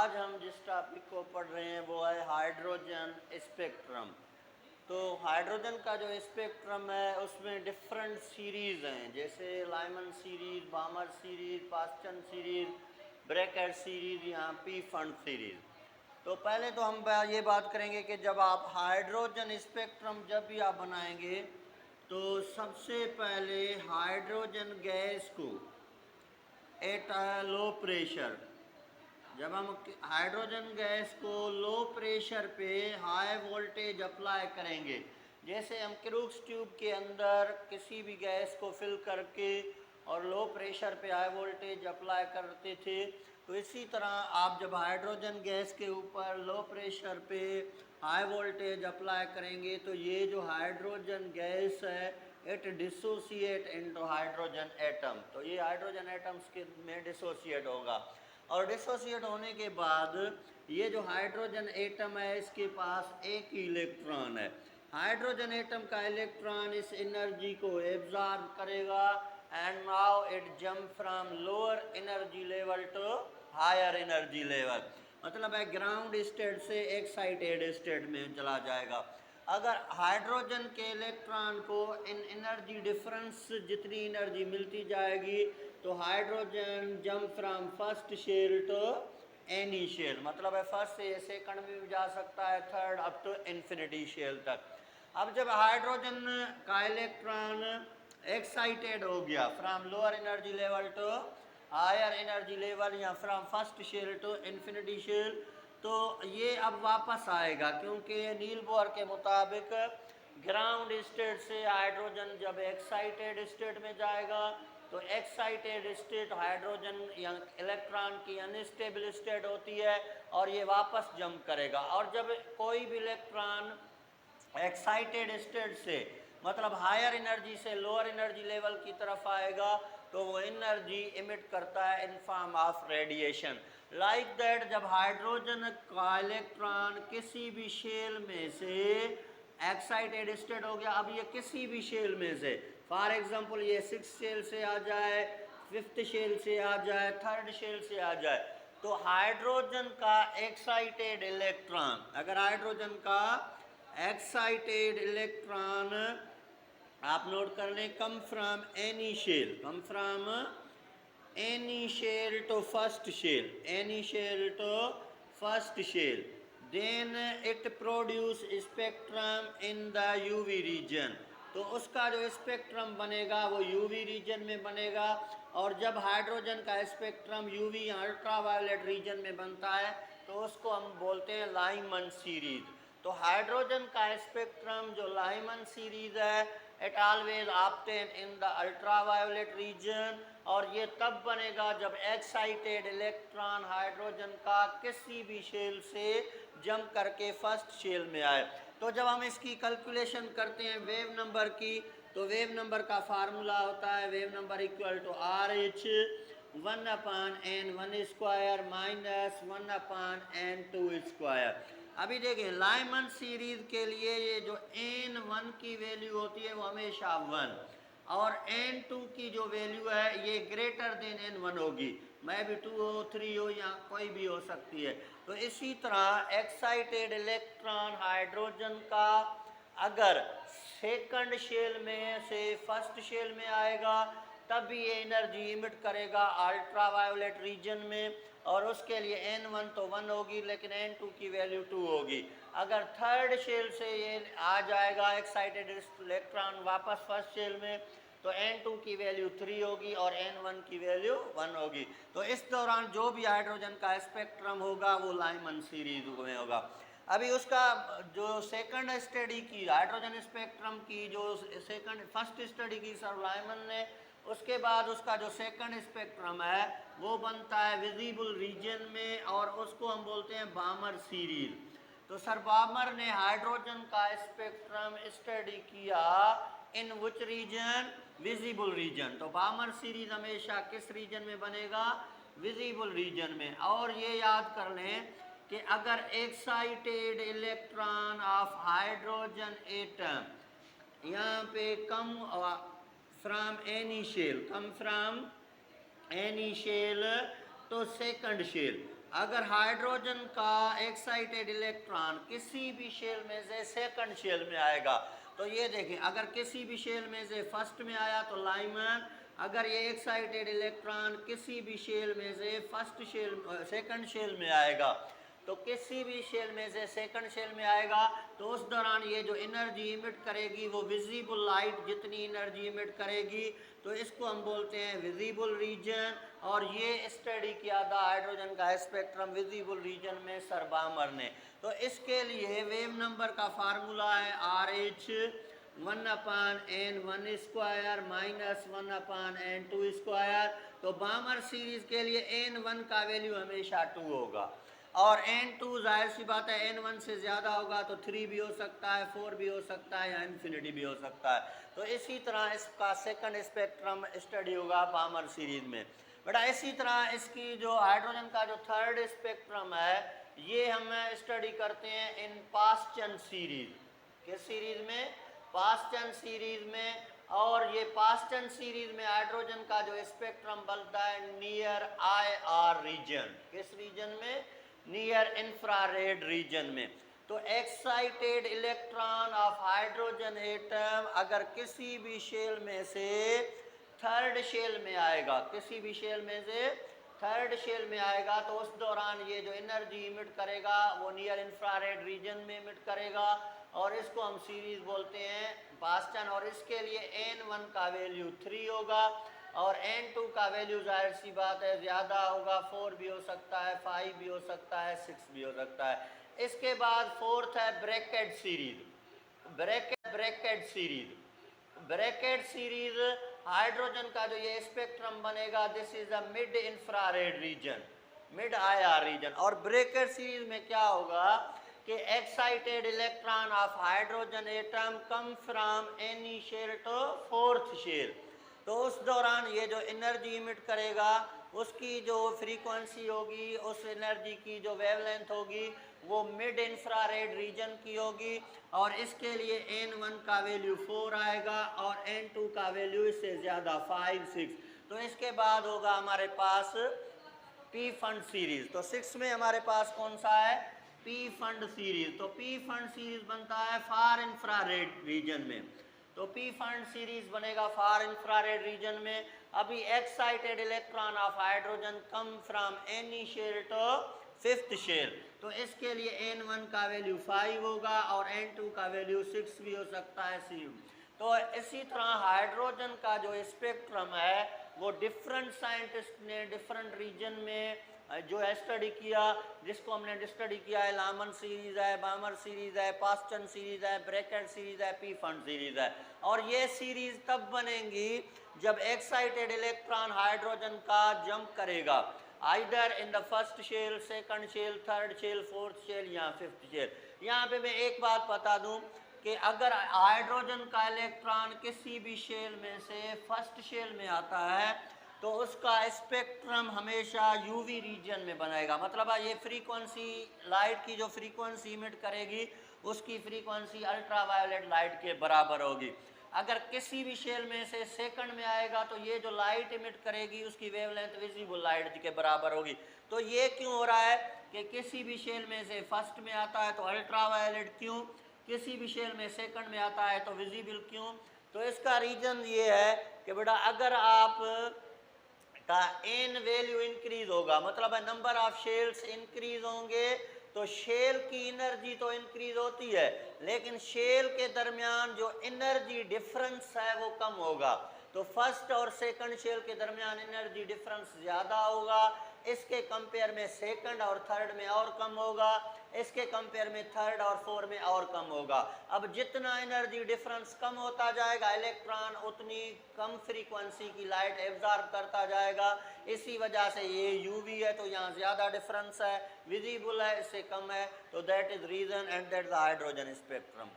आज हम जिस टॉपिक को पढ़ रहे हैं वो है हाइड्रोजन स्पेक्ट्रम। तो हाइड्रोजन का जो स्पेक्ट्रम है उसमें डिफरेंट सीरीज़ हैं, जैसे Lyman series, Balmer series, Paschen series, bracket series, यहाँ पी फंड सीरीज़। तो पहले तो हम ये बात करेंगे कि जब आप हाइड्रोजन स्पेक्ट्रम जब भी आप बनाएंगे तो सबसे पहले हाइड्रोजन गैस को एट लो प्रेशर, जब हम हाइड्रोजन गैस को लो प्रेशर पे हाई वोल्टेज अप्लाई करेंगे, जैसे हम क्रूक्स ट्यूब के अंदर किसी भी गैस को फिल करके और लो प्रेशर पे हाई वोल्टेज अप्लाई करते थे, तो इसी तरह आप जब हाइड्रोजन गैस के ऊपर लो प्रेशर पे हाई वोल्टेज अप्लाई करेंगे तो ये जो हाइड्रोजन गैस है it dissociate into hydrogen atom. तो ये हाइड्रोजन एटम्स के में डिसोसिएट होगा और डिसोसिएट होने के बाद ये जो हाइड्रोजन एटम है इसके पास एक ही इलेक्ट्रॉन है। हाइड्रोजन एटम का इलेक्ट्रॉन इस एनर्जी को एब्जॉर्ब करेगा and now it jump from lower energy level to higher energy level, मतलब है ग्राउंड स्टेट से एक्साइटेड स्टेट में चला जाएगा। अगर हाइड्रोजन के इलेक्ट्रॉन को इन एनर्जी डिफरेंस जितनी एनर्जी मिलती जाएगी तो hydrogen jump from first shell to any shell, मतलब है फर्स्ट से सेकंड में भी जा सकता है, third up to infinity shell तक। अब जब हाइड्रोजन का इलेक्ट्रॉन एक्साइटेड हो गया from lower energy level to higher energy level या from first shell to infinity shell, तो ये अब वापस आएगा, क्योंकि नील बोर के मुताबिक ग्राउंड स्टेट से हाइड्रोजन जब एक्साइटेड स्टेट में जाएगा तो एक्साइटेड स्टेट हाइड्रोजन या इलेक्ट्रॉन की अनस्टेबल स्टेट होती है और ये वापस जंप करेगा। और जब कोई भी इलेक्ट्रॉन एक्साइटेड स्टेट से मतलब हायर एनर्जी से लोअर एनर्जी लेवल की तरफ आएगा तो वो एनर्जी इमिट करता है in form of radiation. Like that जब हाइड्रोजन का इलेक्ट्रॉन किसी भी शेल में से एक्साइटेड स्टेट हो गया, अब ये किसी भी शेल में से, फॉर एग्जांपल ये 6th शेल से आ जाए, 5th शेल से आ जाए, 3rd शेल से आ जाए, तो हाइड्रोजन का एक्साइटेड इलेक्ट्रॉन, अगर हाइड्रोजन का एक्साइटेड इलेक्ट्रॉन आप नोट कर लें, come from any shell, come from any shell to first shell, any shell to first shell, then it produce spectrum in the UV region, तो उसका जो spectrum बनेगा वो यूवी रीजन में बनेगा। और जब हाइड्रोजन का स्पेक्ट्रम यूवी अल्ट्रावायलेट रीजन में बनता है तो उसको हम बोलते हैं लाइमन सीरीज। तो हाइड्रोजन का स्पेक्ट्रम जो लाइमन सीरीज है it always obtain in the ultraviolet region, और ये तब बनेगा जब एक्साइटेड इलेक्ट्रॉन हाइड्रोजन का किसी भी शेल से जंप करके फर्स्ट शेल में आए। तो जब हम इसकी कैलकुलेशन करते हैं वेव नंबर की, तो वेव नंबर का फार्मूला होता है wave number equal to RH 1/n1 square minus 1/n2 square. अभी देखिए लाइमन सीरीज के लिए ये जो n1 की वैल्यू होती है वो हमेशा 1 और n2 की जो वैल्यू है ये ग्रेटर देन n1 होगी, मैं भी 2 हो 3 हो या कोई भी हो सकती है। तो इसी तरह एक्साइटेड इलेक्ट्रॉन हाइड्रोजन का अगर सेकंड शेल में से फर्स्ट शेल में आएगा तब भी ये एनर्जी इमिट करेगा अल्ट्रावायोलेट रीजन में, और उसके लिए n1 तो 1 होगी लेकिन n2 की वैल्यू 2 होगी। अगर थर्ड शेल से ये आ जाएगा एक्साइटेड इलेक्ट्रॉन वापस फर्स्ट शेल में तो n2 की वैल्यू 3 होगी और n1 की वैल्यू 1 होगी। तो इस दौरान जो भी हाइड्रोजन का स्पेक्ट्रम होगा वो लाइमन सीरीज में होगा। अभी उसका जो सेकंड स्टडी की हाइड्रोजन स्पेक्ट्रम की जो फर्स्ट स्टडी की सर लाइमन ने, उसके बाद उसका जो सेकंड स्पेक्ट्रम है वो बनता है विजिबल रीजन में और उसको हम बोलते हैं बामर सीरीज। तो सर बामर ने हाइड्रोजन का स्पेक्ट्रम स्टडी किया इन विच रीजन, विजिबल रीजन। तो बामर सीरीज हमेशा किस रीजन में बनेगा, विजिबल रीजन में। और ये याद कर लें कि अगर excited electron of hydrogen atom यहाँ पे come from any shell, come from any shell to second shell, अगर हाइड्रोजन का एक्साइटेड इलेक्ट्रॉन किसी भी शेल में से सेकंड शेल में आएगा, तो ये देखें, अगर किसी भी शेल में से फर्स्ट में आया तो लाइमन, अगर ये एक्साइटेड इलेक्ट्रॉन किसी भी शेल में से फर्स्ट शेल सेकंड शेल में आएगा, तो किसी भी शेल में से सेकंड शेल में आएगा, तो उस दौरान ये जो एनर्जी इमिट करेगी वो विजिबल लाइट जितनी एनर्जी इमिट करेगी, तो इसको हम बोलते हैं विजिबल रीजन। और ये स्टडी किया था हाइड्रोजन का स्पेक्ट्रम विजिबल रीजन में सर बामर ने। तो इसके लिए वेव नंबर का फार्मूला है RH 1/n1 square minus 1/n2 square. तो बामर सीरीज के लिए n1 का वैल्यू हमेशा 2 होगा, और n2 जाहिर सी बात है n1 से ज़्यादा होगा तो 3 भी हो सकता है, 4 भी हो सकता है, या इन्फिनिटी भी हो सकता है। तो इसी तरह इसका सेकंड स्पेक्ट्रम स्टडी होगा बामर सीरीज में। बेटा इसी तरह इसकी जो हाइड्रोजन का जो थर्ड स्पेक्ट्रम है, ये हम स्टडी करते हैं इन पास्चन सीरीज। किस सीरीज में? पास्चन सीरीज में। और ये पास्चन सीरीज में हाइड्रोजन का जो स्पेक्ट्रम बनता है नियर IR रीजन। किस रीजन में? नियर इंफ्रारेड रीजन में। तो excited electron of hydrogen atom अगर किसी भी शेल में से थर्ड शेल में आएगा, किसी भी शेल में से थर्ड शेल में आएगा, तो उस दौरान ये जो एनर्जी इमिट करेगा वो नियर इंफ्रारेड रीजन में इमिट करेगा, और इसको हम सीरीज बोलते हैं पास्चन। और इसके लिए n1 का वैल्यू 3 होगा, और n2 का वैल्यू जाहिर सी बात है ज़्यादा होगा, 4 भी हो सकता है, 5 भी हो सकता है, 6 भी हो सकता है। इसके बाद फोर्थ है Brackett series. Brackett series hydrogen का जो ये स्पेक्ट्रम बनेगा, this is a mid infrared region, mid IR region. और ब्रैकेट सीरीज में क्या होगा कि excited electron of hydrogen atom come from any shell to fourth shell. तो उस दौरान ये जो एनर्जी इमिट करेगा उसकी जो फ्रीक्वेंसी होगी, उस एनर्जी की जो वेवलेंथ होगी वो मिड इंफ्रारेड रीजन की होगी, और इसके लिए n1 का वैल्यू 4 आएगा और n2 का वैल्यू इससे ज़्यादा 5, 6। तो इसके बाद होगा हमारे पास p फंड सीरीज। तो 6 में हमारे पास कौन सा है? p Pfund series. तो p फंड सीरीज बनता है फार इंफ्रारेड रीजन में। तो p फंड सीरीज बनेगा फार इंफ्रारेड रीजन में। अभी excited electron of hydrogen come from any shell to fifth shell. तो इसके लिए n1 का वैल्यू 5 होगा और n2 का वैल्यू 6 भी हो सकता है, C। तो इसी तरह हाइड्रोजन का जो स्पेक्ट्रम है वो डिफरेंट साइंटिस्ट ने डिफरेंट रीजन में जो है स्टडी किया, जिसको हमने स्टडी किया है लामन सीरीज है, बामर सीरीज है, पास्चन सीरीज है, ब्रैकेट सीरीज है, p फंड सीरीज है। और ये सीरीज तब बनेंगी जब एक्साइटेड इलेक्ट्रॉन हाइड्रोजन का जंप करेगा either in the first shell, second shell, third shell, fourth shell या फिफ्थ शेल। यहाँ पे मैं एक बात बता दूं कि अगर हाइड्रोजन का इलेक्ट्रॉन किसी भी शेल में से फर्स्ट शेल में आता है तो उसका स्पेक्ट्रम हमेशा यूवी रीजन में बनेगा। मतलब ये फ्रीक्वेंसी, लाइट की जो फ्रीक्वेंसी इमिट करेगी उसकी फ्रीक्वेंसी अल्ट्रावायलेट लाइट के बराबर होगी। अगर किसी भी शेल में से सेकंड में आएगा तो ये जो लाइट इमिट करेगी उसकी वेवलेंथ विजिबल लाइट के बराबर होगी। तो ये क्यों हो रहा है कि किसी भी शेल में से फर्स्ट में आता है तो अल्ट्रावायलेट क्यों, किसी भी शेल में सेकंड में आता है तो विजिबल क्यों? तो इसका रीज़न ये है कि बेटा अगर आप का n वैल्यू इंक्रीज होगा, मतलब नंबर ऑफ शेल्स इंक्रीज होंगे, तो शेल की एनर्जी तो इंक्रीज होती है लेकिन शेल के दरमियान जो एनर्जी डिफरेंस है वो कम होगा। तो फर्स्ट और सेकंड शेल के दरमियान एनर्जी डिफरेंस ज़्यादा होगा, इसके कंपेयर में सेकंड और थर्ड में और कम होगा, इसके कंपेयर में थर्ड और फोर्थ में और कम होगा। अब जितना एनर्जी डिफरेंस कम होता जाएगा इलेक्ट्रॉन उतनी कम फ्रीक्वेंसी की लाइट एब्जॉर्ब करता जाएगा। इसी वजह से ये यूवी है तो यहाँ ज़्यादा डिफरेंस है, विजिबल है इससे कम है। तो that is reason and that the hydrogen spectrum.